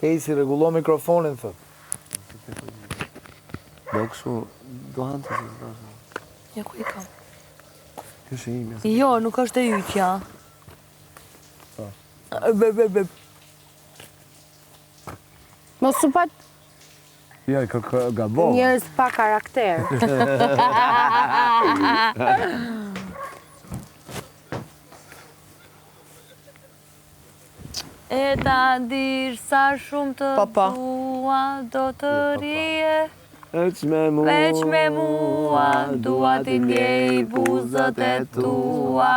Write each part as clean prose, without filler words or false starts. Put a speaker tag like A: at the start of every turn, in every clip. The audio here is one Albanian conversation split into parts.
A: Kejsi, regullo mikrofonin, thot.
B: Do kështu, do hante si të
C: Ja, ku i kam?
B: Kjo është e ime.
C: Jo, nuk është e yqja.
D: Mos u pat
B: Ja, i ka gabon.
D: njerëz pa karakter.
C: E ta dirë sa shumë të dua do të rije.
B: Veç me
C: mua, dua t'i ndjej buzët e tua.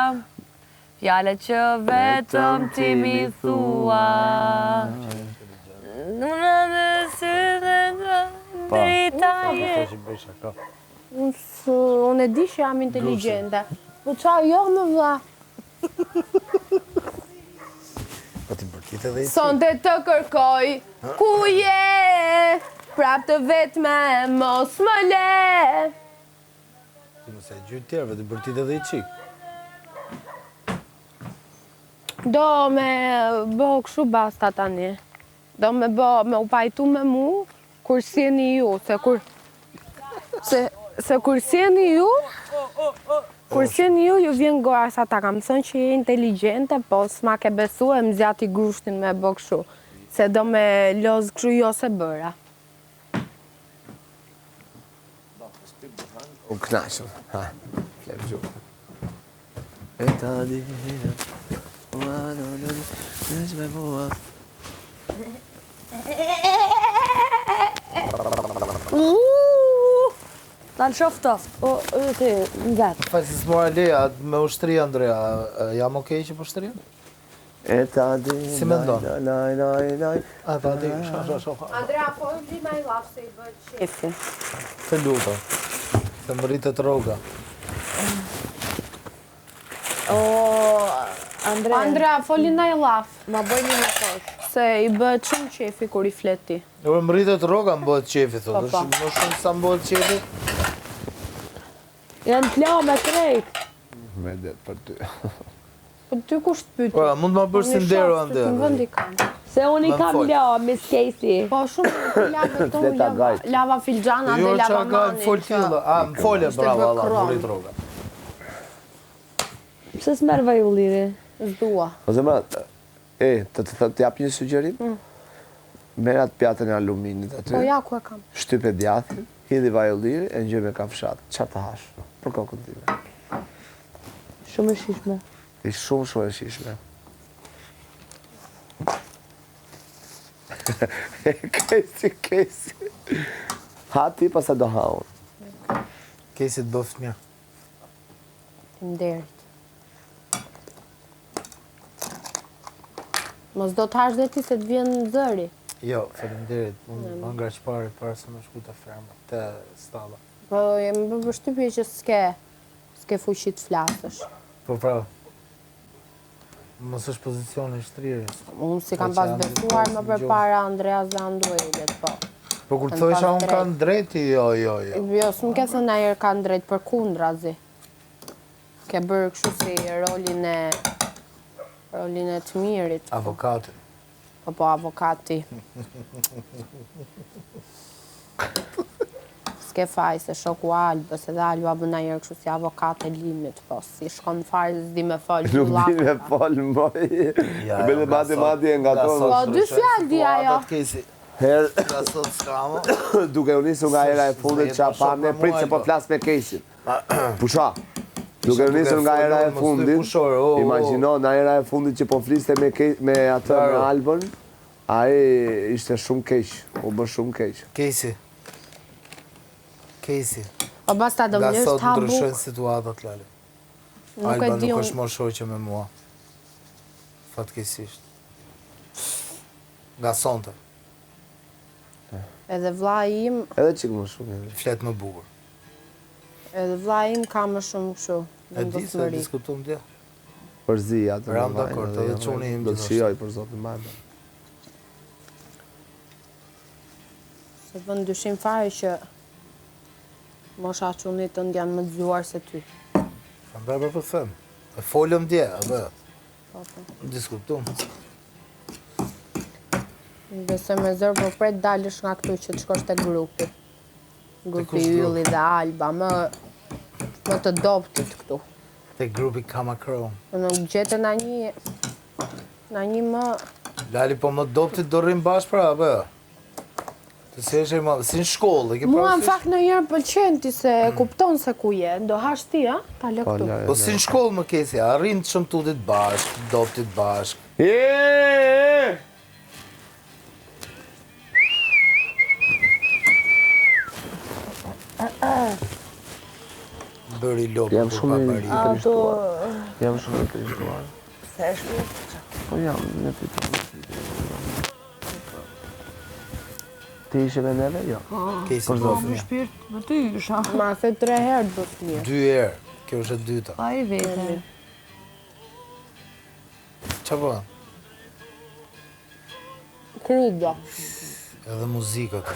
C: Fjale që vetëm ti mi thua. Në dhe sy dhe drita je.
D: Unë e di që jam inteligjente. Po qa jo më vlla.
A: Po ti bërtit edhe i si.
D: Sonte të kërkoj, ku je? Prap të vetme, mos më le.
A: Ti mëse e gjyrë tjerëve, ti bërtit edhe i qik.
D: Do me bë kështu basta tani. Do me u pajtu me mu, kur sjeni ju, se kur sjeni ju, ju vjen gora sa ta kam thënë që je inteligente, po s'ma ke besu e më zjati grushtin me bë kështu. Se do me loz kështu jo se bëra.
B: U knashëm, ha, flem gjuhë. E ta dira, veç me mua.
C: Ta në shofto.
D: O, ti, në vetë.
A: Faj si s'mora leja, me ushtri, Andrea, jam okej që po shtrin?
B: E ta dira,
A: Si me ndonë?
B: laj.
A: A, ta di, sho.
D: Andrea, po është lima i lafë se i bëjt shefi.
A: Se luta, se më rritët roga.
D: Andrea, foli na i lafë.
C: Ma bëjni në kosh.
D: Se i bëhet shumë qefi kur i fleti.
A: Ure më rritët roga më bëhet qefi, thot.
D: Po, po.
A: Më shumë sa më bëhet qefi.
C: Janë t'la me krejt.
B: Me det për ty.
D: Po ty kush të pyeti?
A: Po, mund më bërë si ndero,
D: Në
A: Andrea.
D: vend i kam.
C: Se unë i
A: Ma
C: kam
A: fol.
C: la, Miss Casey.
D: Po shumë lava tu,
B: Fleta gajt.
D: lava filxana
A: Jo,
D: dhe lava
A: qa ka
D: mani.
A: fol tjilla. A, më folje, bravo, Allah,
D: kron.
A: më rritë roga.
C: Pse s'merë vaj u liri?
D: Zdua.
B: O zemra, të jap një sugjerim? Merë atë pjatën e aluminit aty,
D: Po ja, ku e kam?
B: shtype djathin, hidhi vaj ulliri, e ngjoj me kafshat. Çfarë të hash? Për kokën time.
C: Shumë e shishme.
B: I shumë e shishme. Kesi. Ha ti, pasa do ha unë.
A: Kesi të bëft mirë.
D: Nderit. Mos do të hash dhe ti se të vjen zëri.
A: Jo, faleminderit. Unë më nga qëpari para se më shku të ferma, të stalla.
D: Po jem bë përshtypje që s'ke fuqi të flasësh.
A: Po pra, mos është pozicioni i shtrirjes.
D: Unë si kam
A: Po që
D: pas
A: janë
D: besuar më
A: dikosh
D: përpara Andreas dhe Anduelit, po.
A: Po kur
D: Kanë
A: thojsha
D: pas
A: unë
D: drejt.
A: kanë drejti, jo.
D: Jo, s'më ke thënë ajer kanë drejt për kundrazi. Ke bërë kështu si rolin e të mirit.
A: Avokati.
D: Po avokati. S'ke faj se shoku Albës, edhe Alba bën ajer kështu si avokat e limit, po si shkon fare s'di me fol.
B: Nuk di me folë mboj. Bele mati e nga tonë.
D: Po, dy fjalë di ajo.
B: Herë,
A: Nga sot s'kamo.
B: duke u nisur nga era e fundit që apane, prit se po flas me Kesin. Pusha. Duke u nisur nga era e fundit, imagjino nga era e fundit që po fliste me atë me Albën, ai ishte shumë keq, u bë shumë keq.
A: Kesi.
D: Po basta do
A: Nga
D: më
A: sot
D: është tabu.
A: ndryshojnë situatat, Lali.
D: Nuk e
A: Alba
D: di
A: nuk
D: unë.
A: është më shoqe me mua. Fatkesisht. Nga sonte.
D: Edhe vlla im,
B: Edhe çik më shumë.
A: Flet më bukur.
D: edhe vlla im ka më shumë kështu.
A: E di se
D: vendosmëri.
A: diskutum dje.
B: Përzi atë.
A: Ram dakord, edhe çuni im
B: do të
A: gjithashtu.
B: shijoj për zotin Bajba.
D: Se vën dyshim fare që mosha çunit tënd janë më të zgjuar se ty.
A: Prandaj po them. E folëm dje, apo
D: Po, po.
A: diskutum.
D: Besoj me zërë, po pret dalësh nga këtu që të shkosh te grupi. Grupi Ylli dhe Alba, më të doptit këtu.
A: Te grupi Kamakro.
D: Në gjete na një më...
A: Lali, po më doptit do rrim bashkë pra, apo? Të si është si në shkollë, ke
D: Mua në fakt në jërë pëlqen ti se kupton se ku je, do hash ti, a? Ta lë këtu.
A: Po si në shkollë më kesi, arrin të shëmtutit bashkë, doptit bashkë. Bëri lopë
B: Jam
A: për
B: shumë i
A: papari.
B: trishtuar. Jam shumë i trishtuar.
C: Se është
B: Po jam në të Ti ishe me neve? Jo.
A: Kesi
B: Për
A: po
B: zotë.
A: fëmija.
C: shpirt me ty isha.
D: Ma the 3 herë të bëtë mirë.
A: 2 herë, kjo është e dyta.
C: Pa i vete.
A: Qa po?
D: Krudo.
A: Edhe muzikët.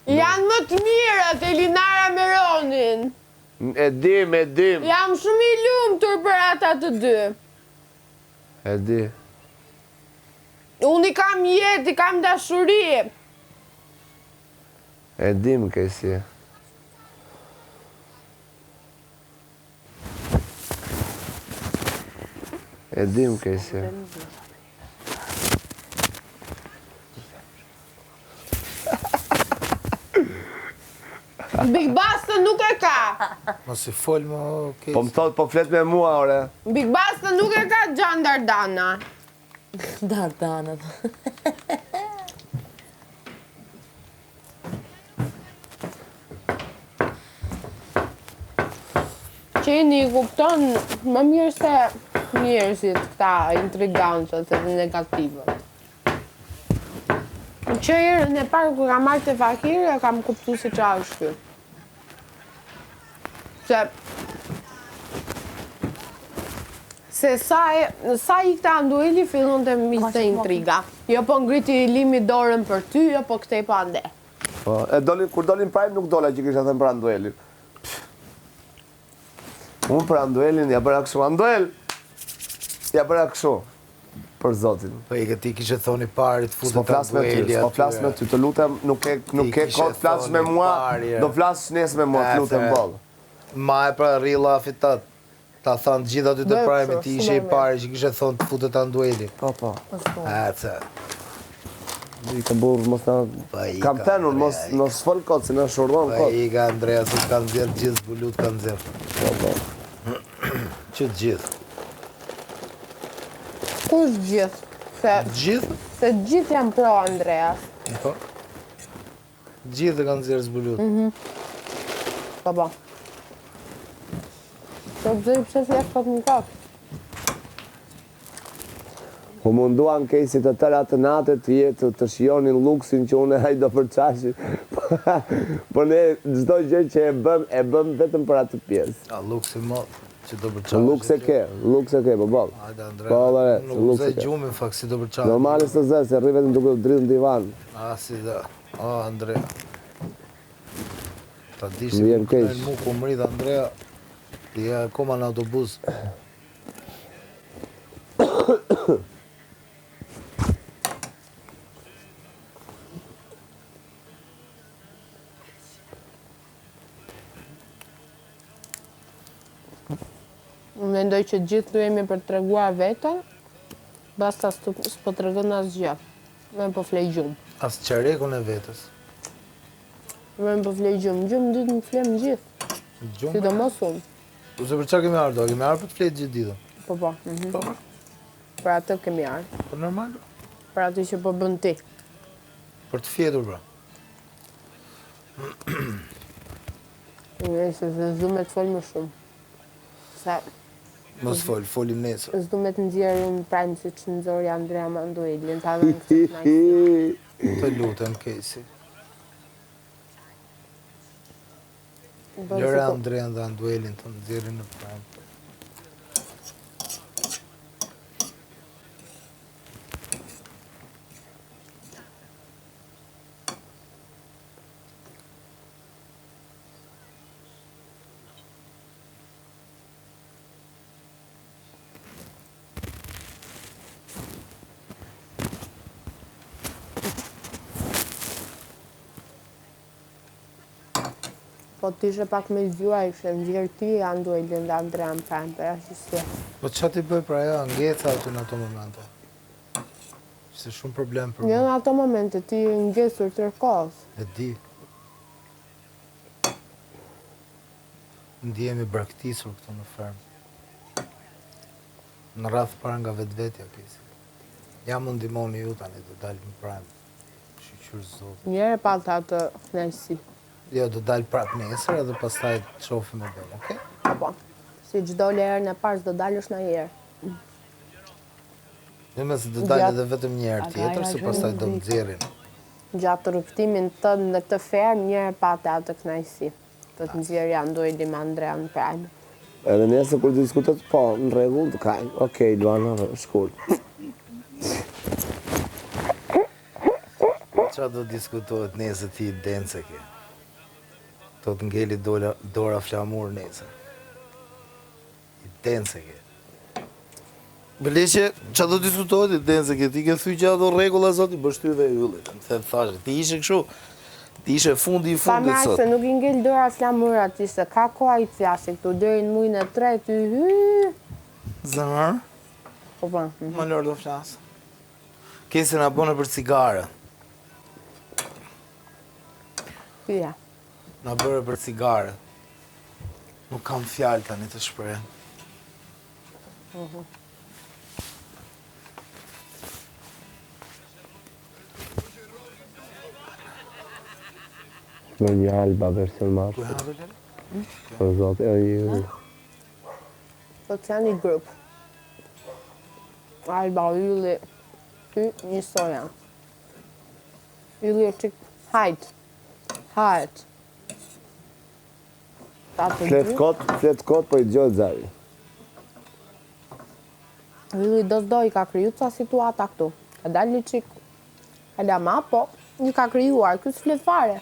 D: Janë më të mirët, Elinara me Ronin.
B: E dim.
D: Jam shumë i lumtur për ata të dy.
B: E di.
D: Unë i kam jetë, i kam dashuri.
B: E dim kësi. E dim kësi.
D: Big Basta nuk e ka.
A: Mos i fol më, okej.
B: Po më thot, po flet me mua, ore.
D: Big Basta nuk e ka Gjan Dardana.
C: Dardanët.
D: Qeni i kupton më mirë se njerëzit këta intrigantët edhe negativët. Që herën e parë kur kam marrë te Fakiri, e kam kuptuar se çfarë është ky. Se sa i këta ndueli fillon të miste intriga. Jo po ngriti Limi dorën për ty, jo po këtej pa ande.
B: Po, kur dolin prime nuk dola që kisha thënë për Anduelin. Unë për Anduelin ja bëra kështu. Anduel, ja bëra kështu. Për zotin.
A: Po i këti kishe thoni parit,
B: S'po
A: futet
B: flas me ty, s'po flas me ty, të lutem, nuk ke kohë të flasësh me mua, do flasësh nesër me mua, të lutem bollë.
A: Ma e pra rrila fitat. Ta thanë gjitha ty të prajme, ti ishe i pari që kishe thonë të futet Andueli.
B: Po.
A: Aca.
B: I ka burë, mos na... Kam tenur, mos fol kot, se na shurdon
A: Pa
B: kot.
A: i ka Andrea, se kanë zirë gjithë bulut kanë zirë.
B: Po.
A: Që gjithë?
D: Kush gjithë?
A: Gjithë?
D: Se gjithë janë pro Andreas.
A: Po. Gjithë kanë zirë zbulut.
D: Po. Se pse si e kot në kot?
B: U munduan kesi të tëra të natë të jetë të shionin luksin që unë e do përqashin. Po ne çdo gjë që e bëm vetëm për atë pjesë.
A: A luksi mod, që do përqashin.
B: Luks e ke, po bol.
A: Hajde
B: Po,
A: Andrea,
B: vare,
A: nuk
B: luks e
A: zë
B: ke.
A: gjumin fakt si do përqashin.
B: Normale së zë, se rri vetëm duke dritë në divan.
A: A, si dhe, Andrea. Ta di
B: Më
A: si
B: vjen keq.
A: në mu ku mrit Andrea, ti e akoma në autobus.
D: Unë mendoj që gjithë tu jemi për të treguar vetën, basta s'po tregon asgjë. Me po flej gjumë.
A: As qarekun e vetës.
D: Me po flej gjumë. Gjumë dytë më flem gjithë.
A: Gjumë?
D: Sidomos unë.
A: Po se për qa kemi ardhur? Kemi ardhur për të fletë gjithë ditën.
D: Po.
A: Po,
D: Për atë kemi ardhur.
A: po normal.
D: Për atë që po bën ti.
A: Për të fjetur, pra.
D: Se s'du me të fol më shumë. Se
A: Mos folim nesër.
D: s'du me të nxjerë unë prajmë si që nëzori Andrea Manduelin. Ta dhe në këtë najtë.
A: Të lutem, Kesi. Lëre Andrea dhe Anduelin të nxjerrin në pranë.
D: Po t'ishe pak me zgjua, ishe nxjerr ti Anduelin dhe Andrean Prime, për ashtësia.
A: Po që ti bëj pra ja, ngeca aty në ato momente? Ishte shumë problem për
D: Jo
A: mua.
D: në ato momente, ti ngesur tërkohës.
A: E di. Ndihemi braktisur këtu në fermë. Në rrath para nga vetvetja kesi. Ja më ndihmoni ju tani do dalim në Prime. Shqyqyr zot.
D: Njëre pata atë knajsi.
A: Jo, do dal prap nesër edhe pastaj të shohim më bel, okay?
D: Apo, si çdo herën e parë do dalësh në herë.
A: Jo me se do dalë edhe vetëm një herë tjetër, se pastaj do më nxjerrin.
D: Gjatë rrugtimin tënd në këtë fermë, njëre pata atë knajsi. Të të nxjerrja Andueli me Andrean Prime.
B: Edhe nesër kur diskutet, po, në rregull, të kaj. Okej, Luana, shkurt.
A: Qa do diskutohet nesër ti i dence ke? Do të ngeli dora flamur nesër. I dence ke. Bëleqe, qa do diskutohet i dence ke? Ti ke thuj që ato regula zot i bësh ty dhe yllit. Më the thashe, ti ishe kështu. Ti ishe fundi i
D: Pa
A: fundit
D: marrë
A: sot.
D: se nuk i ngel dora flamur ati, se ka koha i thjasi këtu, deri në mujnë e 3, ty hy.
A: Zëmër,
D: Po pa.
A: më lërë do flasë. Kesi nga bone për cigare.
D: Pia.
A: Nga bërë për cigare. Nuk kam fjalë tani të shpreh.
B: Në një alba version marë.
A: Ku e ha Lele?
B: Për zot, e një...
D: Po të janë një grup. Alba, Ylli, ty, një soja. Ylli e qik hajt. Hajt. Ta të dy.
B: Flet kot, po i gjojt zari.
D: Ylli do i ka kriju ca situata këtu. E dal një qik. E lama, po, një ka krijuar, kjo s'flet fare.